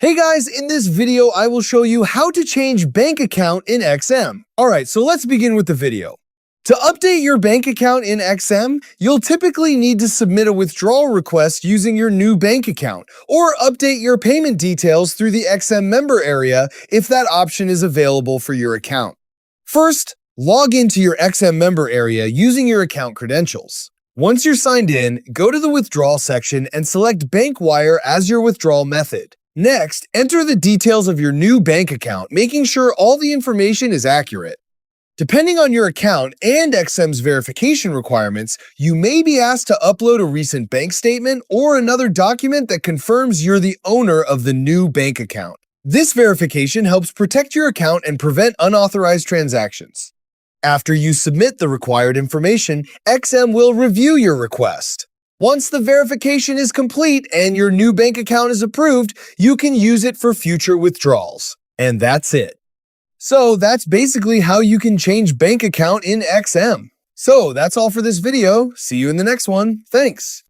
Hey guys, in this video, I will show you how to change bank account in XM. Alright, so let's begin with the video. To update your bank account in XM, you'll typically need to submit a withdrawal request using your new bank account, or update your payment details through the XM member area if that option is available for your account. First, log into your XM member area using your account credentials. Once you're signed in, go to the withdrawal section and select Bank Wire as your withdrawal method. Next, enter the details of your new bank account, making sure all the information is accurate. Depending on your account and XM's verification requirements, you may be asked to upload a recent bank statement or another document that confirms you're the owner of the new bank account. This verification helps protect your account and prevent unauthorized transactions. After you submit the required information, XM will review your request. Once the verification is complete and your new bank account is approved, you can use it for future withdrawals. And that's it. So that's basically how you can change bank account in XM. So that's all for this video. See you in the next one. Thanks.